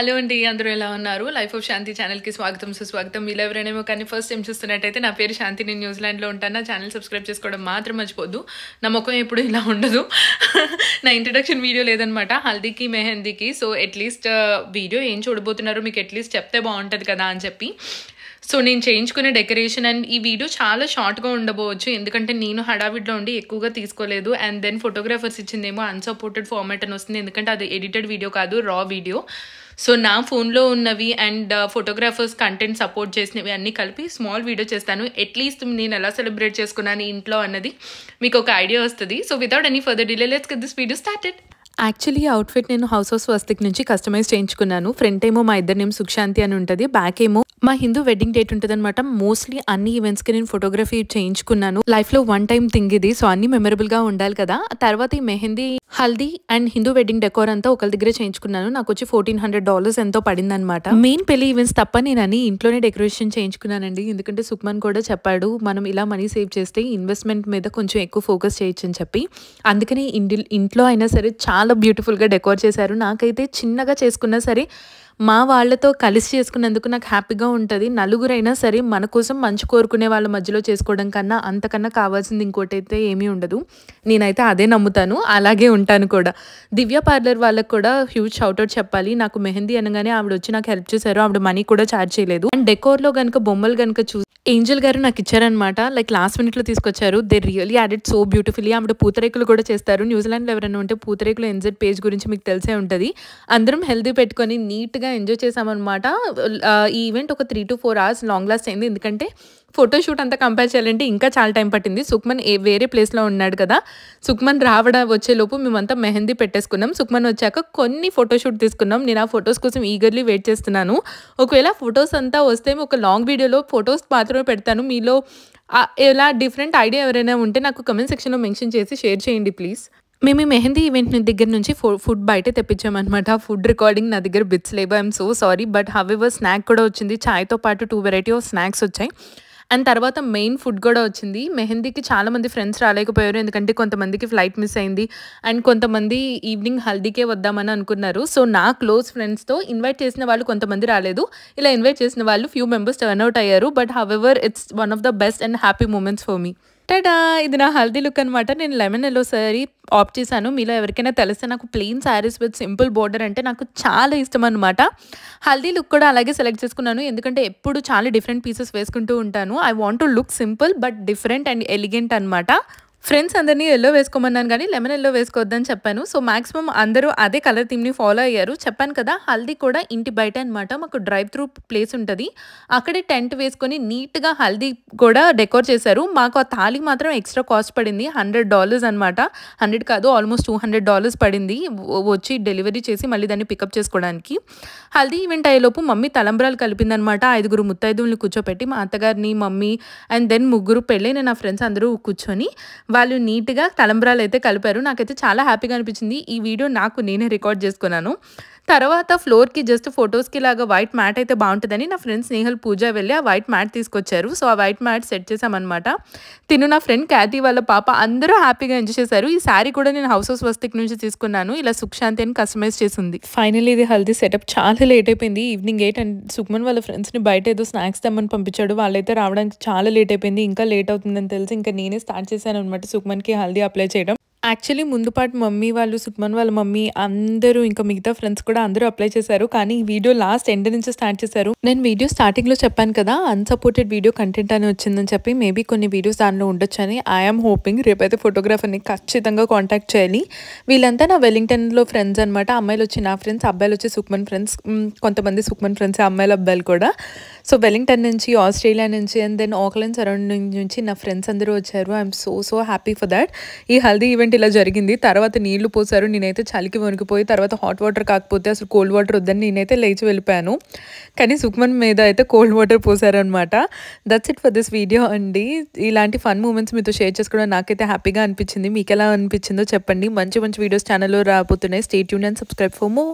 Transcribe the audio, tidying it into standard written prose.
Hello అండి, అందరూ ఎలా ఉన్నారు? లైఫ్ ఆఫ్ శాంతి ఛానల్‌కి స్వాగతం, సుస్వాగతం. మీలో ఎవరైనా కానీ ఫస్ట్ టైం చూస్తున్నట్టయితే నా పేరు శాంతి. నేను న్యూజిలాండ్‌లో ఉంటాను. నా ఛానల్ సబ్స్క్రైబ్ చేసుకోవడం మాత్రం మర్చిపోద్దు. నా ముఖం ఎప్పుడు ఇలా ఉండదు. నా ఇంట్రడక్షన్ వీడియో లేదనమాట హల్దీకి, మెహందీకి. సో అట్లీస్ట్ వీడియో ఏం చూడబోతున్నారో మీకు అట్లీస్ట్ చెప్తే బాగుంటుంది కదా అని చెప్పి. సో నేను చేయించుకునే డెకరేషన్ అండ్ ఈ వీడియో చాలా షార్ట్గా ఉండబోవచ్చు, ఎందుకంటే నేను హడావిడిలో ఉండి ఎక్కువగా తీసుకోలేదు. అండ్ దెన్ ఫోటోగ్రాఫర్స్ ఇచ్చిందేమో అన్సపోర్టెడ్ ఫార్మాట్ అని వస్తుంది, ఎందుకంటే అది ఎడిటెడ్ వీడియో కాదు, రా వీడియో. సో నా ఫోన్లో ఉన్నవి అండ్ ఫోటోగ్రాఫర్స్ కంటెంట్ సపోర్ట్ చేసినవి అన్నీ కలిపి స్మాల్ వీడియో చేస్తాను. అట్లీస్ట్ నేను ఎలా సెలబ్రేట్ చేసుకున్నాను ఇంట్లో అన్నది మీకు ఒక ఐడియా వస్తుంది. So without any further delay let's get this video started. Actually outfit నేను హౌస్ ఆఫ్ స్వస్తిక్ నుంచి కస్టమైజ్ చేయించుకున్నాను. ఫ్రంట్ ఏమో మా ఇద్దరు నేమ్ సుఖశాంతి అని ఉంటుంది, బ్యాక్ ఏమో మా హిందూ వెడ్డింగ్ డేట్ ఉంటుంది అనమాట. మోస్ట్లీ అన్ని ఈవెంట్స్కి నేను ఫోటోగ్రఫీ చేయించుకున్నాను. లైఫ్లో వన్ టైం థింగ్ ఇది, సో అన్ని మెమరబుల్గా ఉండాలి కదా. తర్వాత ఈ mehndi, haldi and Hindu wedding decor అంతా ఒకరి దగ్గర చేయించుకున్నాను. నాకు వచ్చి $1400 ఎంతో పడింది అనమాట. మెయిన్ పెళ్లి ఈవెంట్స్ తప్ప నేను అన్ని ఇంట్లోనే డెకరేషన్ చేయించుకున్నానండి, ఎందుకంటే సుక్మన్ కూడా చెప్పాడు మనం ఇలా మనీ సేవ్ చేస్తే ఇన్వెస్ట్మెంట్ మీద కొంచెం ఎక్కువ ఫోకస్ చేయొచ్చు అని చెప్పి. అందుకని ఇంట్లో అయినా సరే చాలా బ్యూటిఫుల్గా డెకోర్ చేశారు. నాకైతే చిన్నగా చేసుకున్నా సరే మా వాళ్ళతో కలిసి చేసుకున్నందుకు నాకు హ్యాపీగా ఉంటుంది. నలుగురైనా సరే మన కోసం మంచి కోరుకునే వాళ్ళ మధ్యలో చేసుకోవడం కన్నా అంతకన్నా కావాల్సింది ఇంకోటి అయితే ఏమీ ఉండదు. నేనైతే అదే నమ్ముతాను, అలాగే ఉంటాను కూడా. దివ్య పార్లర్ వాళ్ళకి కూడా హ్యూజ్ షౌట్అవుట్ చెప్పాలి. నాకు మెహందీ అనగానే ఆవిడ వచ్చి నాకు హెల్ప్ చేశారు, ఆవిడ మనీ కూడా ఛార్జ్ చేయలేదు. అండ్ డెకోర్లో కనుక బొమ్మలు కనుక ఏంజల్ గారు నాకు ఇచ్చారనమాట, లైక్ లాస్ట్ మినిట్లో తీసుకొచ్చారు. They really added so beautifully. ఆవిడ పూతరేకులు కూడా చేస్తారు. న్యూజిలాండ్లో ఎవరైనా ఉంటే పూతరేకులు ఎన్జెడ్ పేజ్ గురించి మీకు తెలిసే ఉంటుంది. అందరం హెల్దీ పెట్టుకొని నీట్గా ఎంజాయ్ చేసామన్నమాట. ఈ ఈవెంట్ ఒక 3 to 4 hours లాంగ్ లాస్ట్ అయింది, ఎందుకంటే ఫోటోషూట్ అంతా కంపేర్ చేయాలంటే ఇంకా చాలా టైం పట్టింది. సుక్మన్ వేరే ప్లేస్లో ఉన్నాడు కదా, సుక్మన్ వచ్చేలోపు మేమంతా మెహందీ పెట్టేసుకున్నాం. సుక్మన్ వచ్చాక కొన్ని ఫోటోషూట్ తీసుకున్నాం. నేను ఆ ఫొటోస్ కోసం ఈగర్లీ వెయిట్ చేస్తున్నాను. ఒకవేళ ఫొటోస్ అంతా వస్తే ఒక లాంగ్ వీడియోలో ఫొటోస్ మాత్రమే పెడతాను. మీలో ఎలా డిఫరెంట్ ఐడియా ఎవరైనా ఉంటే నాకు కమెంట్ సెక్షన్లో మెన్షన్ చేసి షేర్ చేయండి ప్లీజ్. మేము ఈ మెహందీ ఈవెంట్ దగ్గర నుంచి ఫుడ్ బయటే తెప్పించామన్నమాట. ఫుడ్ రికార్డింగ్ నా దగ్గర బిట్స్ లేవు, I'm so sorry. But however snack కూడా వచ్చింది, చాయ్తో పాటు 2 వెరైటీ ఆఫ్ స్నాక్స్ వచ్చాయి. అండ్ తర్వాత మెయిన్ ఫుడ్ కూడా వచ్చింది. మెహందీకి చాలామంది ఫ్రెండ్స్ రాలేకపోయారు, ఎందుకంటే కొంతమందికి ఫ్లైట్ మిస్ అయింది అండ్ కొంతమంది ఈవినింగ్ హల్దీకే వద్దామని అనుకున్నారు. సో నా క్లోజ్ ఫ్రెండ్స్తో ఇన్వైట్ చేసిన వాళ్ళు కొంతమంది రాలేదు, ఇలా ఇన్వైట్ చేసిన వాళ్ళు ఫ్యూ మెంబర్స్ టర్న్అవుట్ అయ్యారు. But however it's one of the best and happy moments for me. Tada, ఇది నా హల్దీ లుక్ అనమాట. నేను లెమన్ ఎల్లో సారీ ఆప్ట్ చేశాను. మీలో ఎవరికైనా తెలిస్తే నాకు plain saris with simple border అంటే నాకు చాలా ఇష్టం అనమాట. హల్దీ లుక్ కూడా అలాగే సెలెక్ట్ చేసుకున్నాను, ఎందుకంటే ఎప్పుడు చాలా డిఫరెంట్ పీసెస్ వేసుకుంటూ ఉంటాను. I want to look simple but different and elegant అనమాట. ఫ్రెండ్స్ అందరినీ ఎల్లో వేసుకోమన్నాను కానీ లెమన్ ఎల్లో వేసుకోవద్దని చెప్పాను. సో మాక్సిమం అందరూ అదే కలర్ థీమ్ని ఫాలో అయ్యారు. చెప్పాను కదా, హల్దీ కూడా ఇంటి బయట అనమాట మాకు డ్రైవ్ త్రూ ప్లేస్ ఉంటుంది, అక్కడే టెంట్ వేసుకొని నీట్గా హల్దీ కూడా డెకోర్ చేశారు. మాకు ఆ తాళి మాత్రం ఎక్స్ట్రా కాస్ట్ పడింది, $100 అనమాట. 100 కాదు, ఆల్మోస్ట్ $200 పడింది వచ్చి డెలివరీ చేసి మళ్ళీ దాన్ని పికప్ చేసుకోవడానికి. హల్దీ ఈవెంట్ అయ్యేలోపు మమ్మీ తలంబ్రాలు కలిపిందనమాట. 5 ముత్తైదువుల్ని కూర్చోపెట్టి మా అత్తగారిని, మమ్మీ అండ్ దెన్ 3 పెళ్ళైన నా ఫ్రెండ్స్ అందరూ కూర్చొని వాళ్ళు నీట్గా తలంబ్రాలు అయితే కలిపారు. నాకైతే చాలా హ్యాపీగా అనిపించింది. ఈ వీడియో నేనే రికార్డ్ చేసుకున్నాను. తర్వాత ఫ్లోర్కి జస్ట్ ఫొటోస్కి లాగా వైట్ మ్యాట్ అయితే బాగుంటుందని నా ఫ్రెండ్ స్నేహల్ పూజ వెళ్ళి ఆ వైట్ మ్యాట్ తీసుకొచ్చారు. సో ఆ వైట్ మ్యాట్ సెట్ చేసామన్నమాట. నా ఫ్రెండ్ క్యాతి వాళ్ళ పాప అందరూ హ్యాపీగా ఎంజాయ్ చేశారు. ఈ శారీ కూడా నేను హౌస్ ఆఫ్ స్వస్తిక్ నుంచి తీసుకున్నాను, ఇలా సుఖశాంతి అని కస్టమైజ్ చేసింది. ఫైనల్లీ ఇది హల్దీ సెటప్ చాలా లేట్ అయిపోయింది, ఈవినింగ్ 8. అండ్ సుక్మన్ వాళ్ళ ఫ్రెండ్స్ని బయట ఏదో స్నాక్స్ తెమ్మని పంపించాడు. వాళ్ళైతే రావడానికి చాలా లేట్ అయిపోయింది, ఇంకా లేట్ అవుతుందని తెలిసి ఇంకా నేనే స్టార్ట్ చేశాను అనమాట సుక్మన్కి హల్దీ అప్లై చేయడం. యాక్చువల్లీ ముందు పాటు మమ్మీ వాళ్ళు, సుక్మన్ వాళ్ళ మమ్మీ అందరూ ఇంకా మిగతా ఫ్రెండ్స్ కూడా అందరూ అప్లై చేశారు, కానీ ఈ వీడియో లాస్ట్ ఎండ్ నుంచి స్టార్ట్ చేశారు. నేను వీడియో స్టార్టింగ్లో చెప్పాను కదా అన్సపోర్టెడ్ వీడియో కంటెంట్ అని వచ్చిందని చెప్పి, మేబీ కొన్ని వీడియోస్ దానిలో ఉండొచ్చని. ఐఎమ్ హోపింగ్ రేపైతే ఫోటోగ్రాఫర్ని ఖచ్చితంగా కాంటాక్ట్ చేయాలి. వీళ్ళంతా నా వెల్లింగ్టన్లో ఫ్రెండ్స్ అనమాట. అమ్మాయిలు వచ్చి నా ఫ్రెండ్స్, అబ్బాయిలు వచ్చి సుక్మన్ ఫ్రెండ్స్, కొంతమంది సుక్మన్ ఫ్రెండ్స్ అమ్మాయిలు అబ్బాయిలు కూడా. సో వెల్లింగ్టన్ నుంచి, ఆస్ట్రేలియా నుంచి అండ్ దెన్ ఆక్లాండ్ సరౌండింగ్ నుంచి నా ఫ్రెండ్స్ అందరూ వచ్చారు. I'm so happy for that. ఈ హల్దీ ఈవెంట్ ఇలా జరిగింది. తర్వాత నీళ్లు పోసారు, నేనైతే చలికి వణికిపోయి తర్వాత హాట్ వాటర్ కాకపోతే అసలు కోల్డ్ వాటర్ వద్దని నేనైతే లేచి వెళ్ళిపోయాను, కానీ సుక్మన్ మీద అయితే కోల్డ్ వాటర్ పోసారనమాట. That's it for this video అండి. ఇలాంటి ఫన్ మూమెంట్స్ మీతో షేర్ చేసుకోవడం నాకైతే హ్యాపీగా అనిపించింది. మీకు ఎలా అనిపించిందో చెప్పండి. మంచి వీడియోస్ ఛానల్లో రాబోతున్నాయి. Stay tuned and subscribe for more.